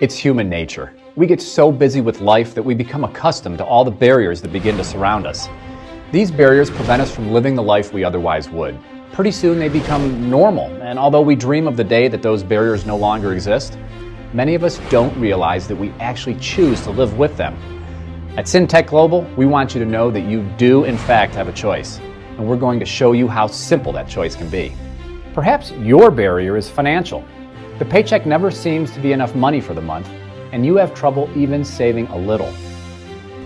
It's human nature. We get so busy with life that we become accustomed to all the barriers that begin to surround us. These barriers prevent us from living the life we otherwise would. Pretty soon they become normal, and although we dream of the day that those barriers no longer exist, many of us don't realize that we actually choose to live with them. At Syntek Global, we want you to know that you do in fact have a choice, and we're going to show you how simple that choice can be. Perhaps your barrier is financial. The paycheck never seems to be enough money for the month, and you have trouble even saving a little.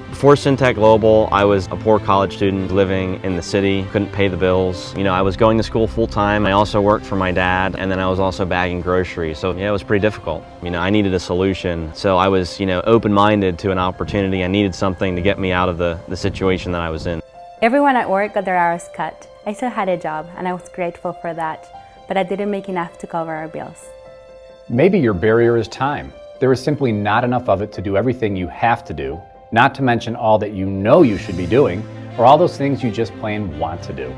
Before Syntek Global, I was a poor college student living in the city, couldn't pay the bills. I was going to school full-time. I also worked for my dad, and then I was also bagging groceries. So yeah, it was pretty difficult. I needed a solution. So I was, open-minded to an opportunity. I needed something to get me out of the situation that I was in. Everyone at work got their hours cut. I still had a job, and I was grateful for that, but I didn't make enough to cover our bills. Maybe your barrier is time. There is simply not enough of it to do everything you have to do, not to mention all that you know you should be doing, or all those things you just plain want to do.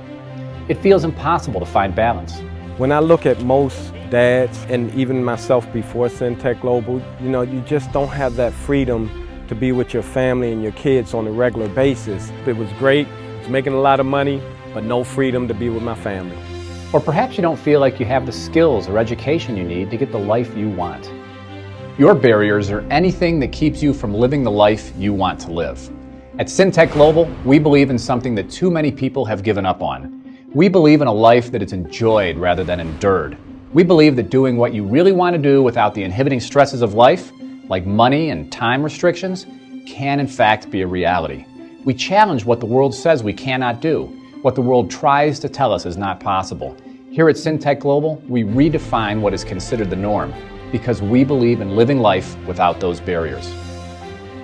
It feels impossible to find balance. When I look at most dads, and even myself before Syntek Global, you just don't have that freedom to be with your family and your kids on a regular basis. It was great, I was making a lot of money, but no freedom to be with my family. Or perhaps you don't feel like you have the skills or education you need to get the life you want. Your barriers are anything that keeps you from living the life you want to live. At Syntek Global, we believe in something that too many people have given up on. We believe in a life that is enjoyed rather than endured. We believe that doing what you really want to do without the inhibiting stresses of life, like money and time restrictions, can in fact be a reality. We challenge what the world says we cannot do, what the world tries to tell us is not possible. Here at Syntek Global, we redefine what is considered the norm because we believe in living life without those barriers.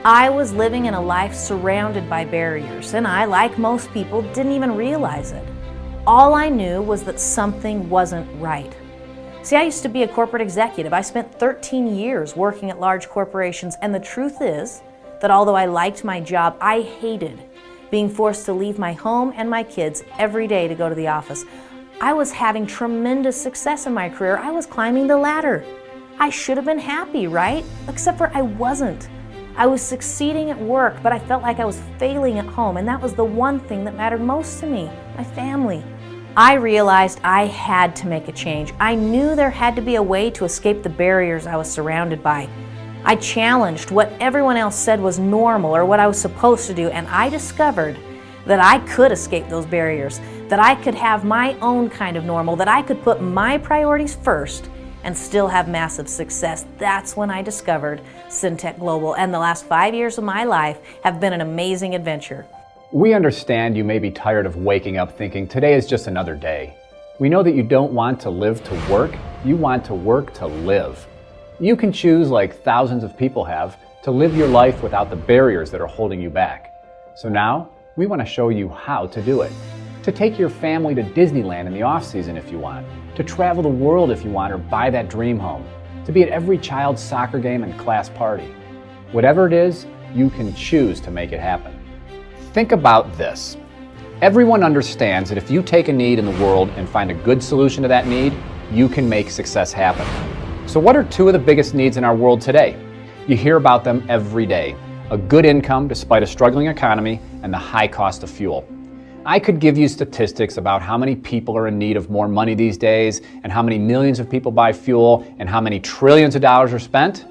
I was living in a life surrounded by barriers, and I, like most people, didn't even realize it. All I knew was that something wasn't right. See, I used to be a corporate executive. I spent 13 years working at large corporations, and the truth is that although I liked my job, I hated being forced to leave my home and my kids every day to go to the office. I was having tremendous success in my career. I was climbing the ladder. I should have been happy, right? Except for I wasn't. I was succeeding at work, but I felt like I was failing at home, and that was the one thing that mattered most to me, my family. I realized I had to make a change. I knew there had to be a way to escape the barriers I was surrounded by. I challenged what everyone else said was normal or what I was supposed to do, and I discovered that I could escape those barriers, that I could have my own kind of normal, that I could put my priorities first and still have massive success. That's when I discovered Syntek Global, and the last 5 years of my life have been an amazing adventure. We understand you may be tired of waking up thinking today is just another day. We know that you don't want to live to work, you want to work to live. You can choose, like thousands of people have, to live your life without the barriers that are holding you back. So now, we want to show you how to do it. To take your family to Disneyland in the off-season if you want, to travel the world if you want, or buy that dream home, to be at every child's soccer game and class party. Whatever it is, you can choose to make it happen. Think about this. Everyone understands that if you take a need in the world and find a good solution to that need, you can make success happen. So what are two of the biggest needs in our world today? You hear about them every day. A good income despite a struggling economy and the high cost of fuel. I could give you statistics about how many people are in need of more money these days and how many millions of people buy fuel and how many trillions of dollars are spent,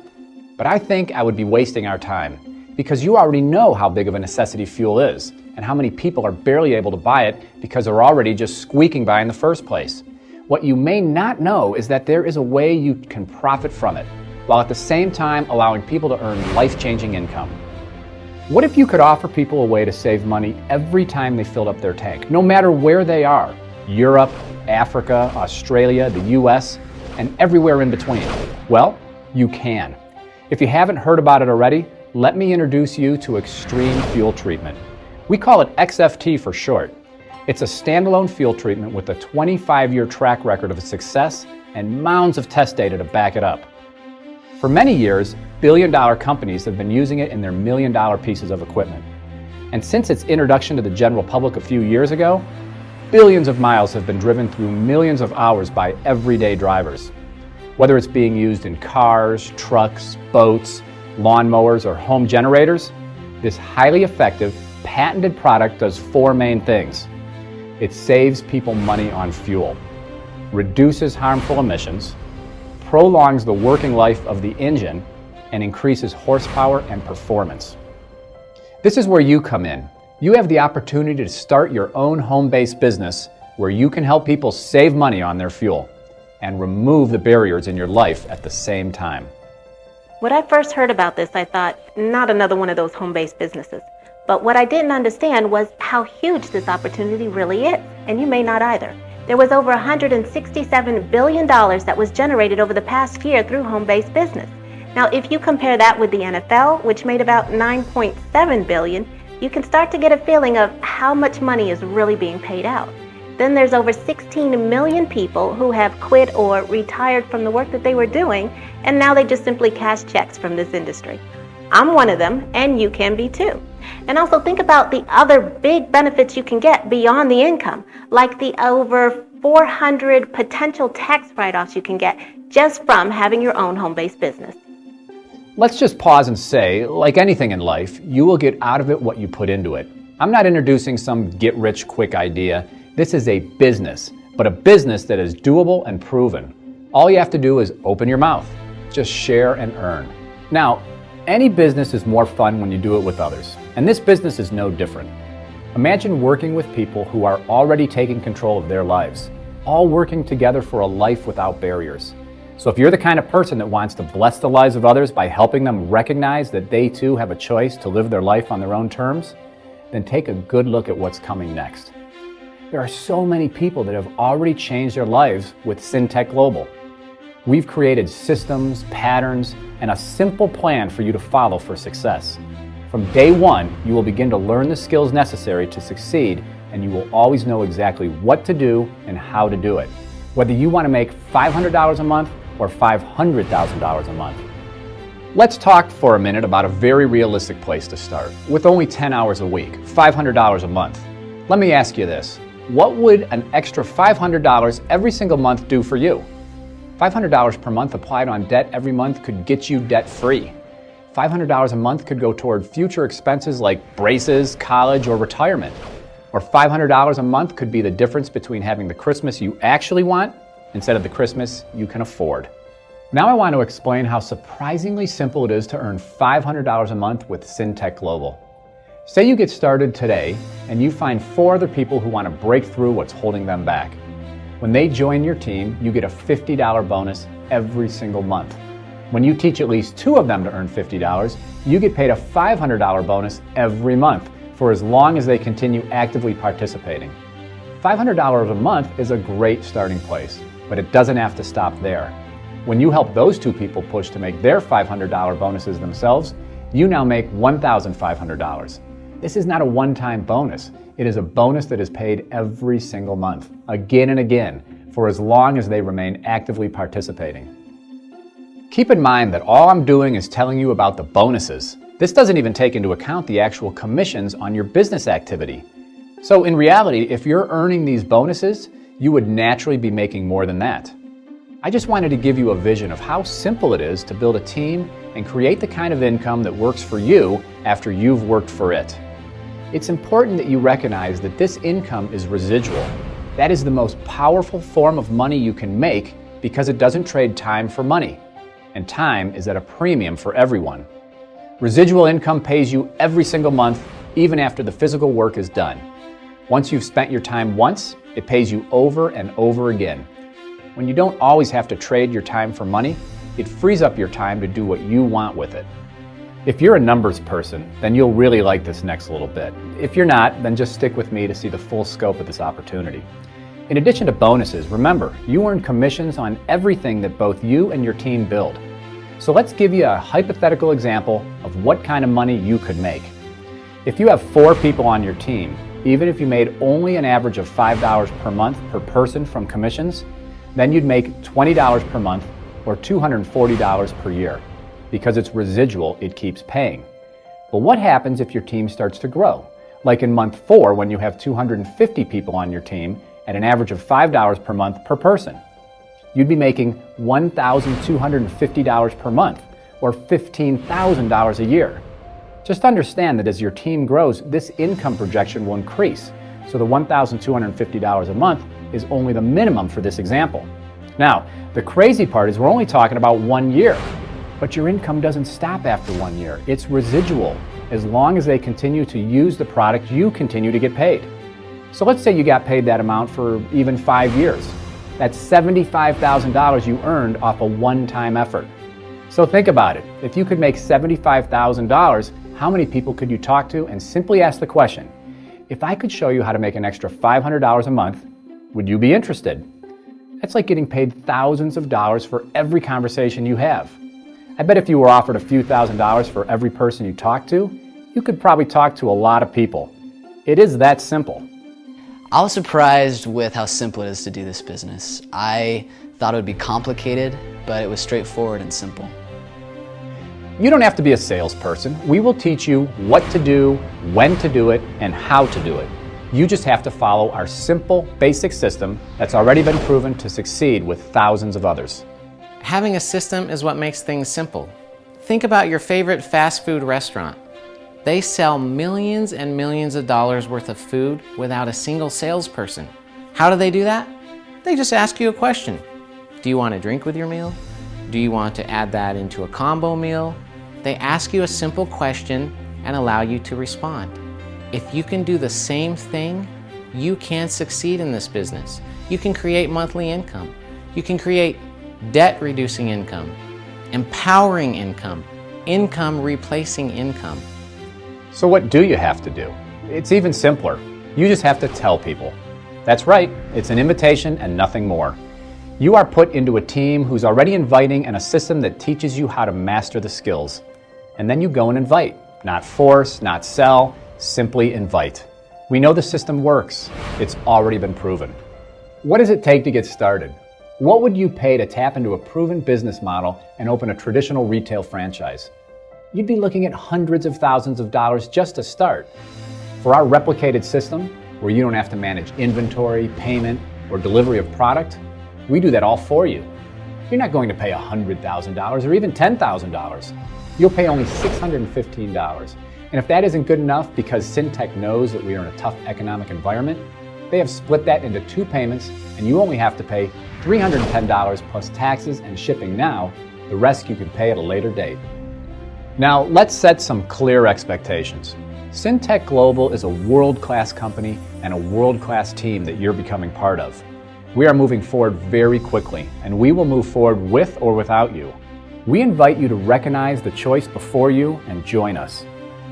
but I think I would be wasting our time because you already know how big of a necessity fuel is and how many people are barely able to buy it because they're already just squeaking by in the first place. What you may not know is that there is a way you can profit from it while at the same time allowing people to earn life-changing income. What if you could offer people a way to save money every time they filled up their tank, no matter where they are? Europe, Africa, Australia, the US, and everywhere in between. Well, you can. If you haven't heard about it already, let me introduce you to Extreme Fuel Treatment. We call it XFT for short. It's a standalone fuel treatment with a 25-year track record of success and mounds of test data to back it up. For many years, billion-dollar companies have been using it in their million-dollar pieces of equipment. And since its introduction to the general public a few years ago, billions of miles have been driven through millions of hours by everyday drivers. Whether it's being used in cars, trucks, boats, lawnmowers, or home generators, this highly effective, patented product does four main things. It saves people money on fuel, reduces harmful emissions, prolongs the working life of the engine, and increases horsepower and performance. This is where you come in. You have the opportunity to start your own home-based business where you can help people save money on their fuel and remove the barriers in your life at the same time. When I first heard about this, I thought, not another one of those home-based businesses. But what I didn't understand was how huge this opportunity really is, and you may not either. There was over $167 billion that was generated over the past year through home-based business. Now, if you compare that with the NFL, which made about $9.7 billion, you can start to get a feeling of how much money is really being paid out. Then there's over 16 million people who have quit or retired from the work that they were doing, and now they just simply cash checks from this industry. I'm one of them, and you can be too. And also think about the other big benefits you can get beyond the income, like the over 400 potential tax write-offs you can get just from having your own home-based business. Let's just pause and say, like anything in life, you will get out of it what you put into it. I'm not introducing some get-rich-quick idea. This is a business, but a business that is doable and proven. All you have to do is open your mouth. Just share and earn. Now, any business is more fun when you do it with others, and this business is no different. Imagine working with people who are already taking control of their lives, all working together for a life without barriers. So if you're the kind of person that wants to bless the lives of others by helping them recognize that they too have a choice to live their life on their own terms, then take a good look at what's coming next. There are so many people that have already changed their lives with Syntek Global. We've created systems, patterns, and a simple plan for you to follow for success. From day one, you will begin to learn the skills necessary to succeed, and you will always know exactly what to do and how to do it. Whether you want to make $500 a month or $500,000 a month. Let's talk for a minute about a very realistic place to start. With only 10 hours a week, $500 a month. Let me ask you this. What would an extra $500 every single month do for you? $500 per month applied on debt every month could get you debt-free. $500 a month could go toward future expenses like braces, college, or retirement. Or $500 a month could be the difference between having the Christmas you actually want instead of the Christmas you can afford. Now I want to explain how surprisingly simple it is to earn $500 a month with Syntek Global. Say you get started today and you find 4 other people who want to break through what's holding them back. When they join your team, you get a $50 bonus every single month. When you teach at least 2 of them to earn $50, you get paid a $500 bonus every month for as long as they continue actively participating. $500 a month is a great starting place, but it doesn't have to stop there. When you help those 2 people push to make their $500 bonuses themselves, you now make $1,500. This is not a one-time bonus. It is a bonus that is paid every single month, again and again, for as long as they remain actively participating. Keep in mind that all I'm doing is telling you about the bonuses. This doesn't even take into account the actual commissions on your business activity. So in reality, if you're earning these bonuses, you would naturally be making more than that. I just wanted to give you a vision of how simple it is to build a team and create the kind of income that works for you after you've worked for it. It's important that you recognize that this income is residual. That is the most powerful form of money you can make because it doesn't trade time for money, and time is at a premium for everyone. Residual income pays you every single month, even after the physical work is done. Once you've spent your time once, it pays you over and over again. When you don't always have to trade your time for money, it frees up your time to do what you want with it. If you're a numbers person, then you'll really like this next little bit. If you're not, then just stick with me to see the full scope of this opportunity. In addition to bonuses, remember, you earn commissions on everything that both you and your team build. So let's give you a hypothetical example of what kind of money you could make. If you have 4 people on your team, even if you made only an average of $5 per month per person from commissions, then you'd make $20 per month or $240 per year. Because it's residual, it keeps paying. But what happens if your team starts to grow? Like in month 4 when you have 250 people on your team at an average of $5 per month per person. you'd be making $1,250 per month, or $15,000 a year. Just understand that as your team grows, this income projection will increase, so the $1,250 a month is only the minimum for this example. Now, the crazy part is we're only talking about 1 year, but your income doesn't stop after 1 year. It's residual. As long as they continue to use the product, you continue to get paid. So let's say you got paid that amount for even 5 years. That's $75,000 you earned off a one-time effort. So think about it. If you could make $75,000, how many people could you talk to and simply ask the question, if I could show you how to make an extra $500 a month, would you be interested? That's like getting paid thousands of dollars for every conversation you have. I bet if you were offered a few $1,000s for every person you talk to, you could probably talk to a lot of people. It is that simple. I was surprised with how simple it is to do this business. I thought it would be complicated, but it was straightforward and simple. You don't have to be a salesperson. We will teach you what to do, when to do it, and how to do it. You just have to follow our simple, basic system that's already been proven to succeed with thousands of others. Having a system is what makes things simple. Think about your favorite fast food restaurant. They sell millions and millions of dollars worth of food without a single salesperson. How do they do that? They just ask you a question. Do you want a drink with your meal? Do you want to add that into a combo meal? They ask you a simple question and allow you to respond. If you can do the same thing, you can succeed in this business. You can create monthly income. You can create debt-reducing income, empowering income, income replacing income. So what do you have to do? It's even simpler. You just have to tell people. That's right, it's an invitation and nothing more. You are put into a team who's already inviting and a system that teaches you how to master the skills. And then you go and invite. Not force, not sell, simply invite. We know the system works. It's already been proven. What does it take to get started? What would you pay to tap into a proven business model and open a traditional retail franchise? You'd be looking at hundreds of thousands of dollars just to start. For our replicated system, where you don't have to manage inventory, payment, or delivery of product, we do that all for you. You're not going to pay $100,000 or even $10,000. You'll pay only $615. And if that isn't good enough because Syntek knows that we are in a tough economic environment, they have split that into 2 payments and you only have to pay $310 plus taxes and shipping now. The rest you can pay at a later date. Now, let's set some clear expectations. Syntek Global is a world-class company and a world-class team that you're becoming part of. We are moving forward very quickly, and we will move forward with or without you. We invite you to recognize the choice before you and join us.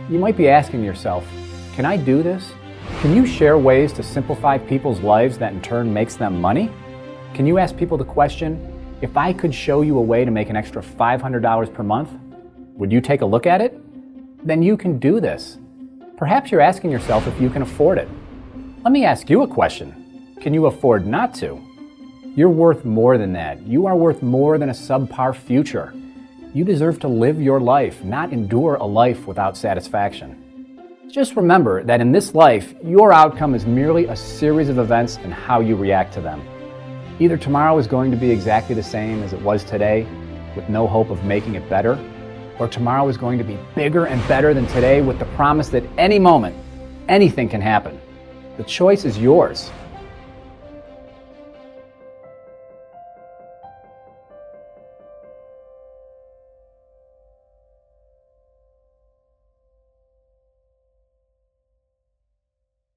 You might be asking yourself, can I do this? Can you share ways to simplify people's lives that in turn makes them money? Can you ask people the question, if I could show you a way to make an extra $500 per month, would you take a look at it? Then you can do this. Perhaps you're asking yourself if you can afford it. Let me ask you a question. Can you afford not to? You're worth more than that. You are worth more than a subpar future. You deserve to live your life, not endure a life without satisfaction. Just remember that in this life, your outcome is merely a series of events and how you react to them. Either tomorrow is going to be exactly the same as it was today, with no hope of making it better, or tomorrow is going to be bigger and better than today with the promise that any moment, anything can happen. The choice is yours.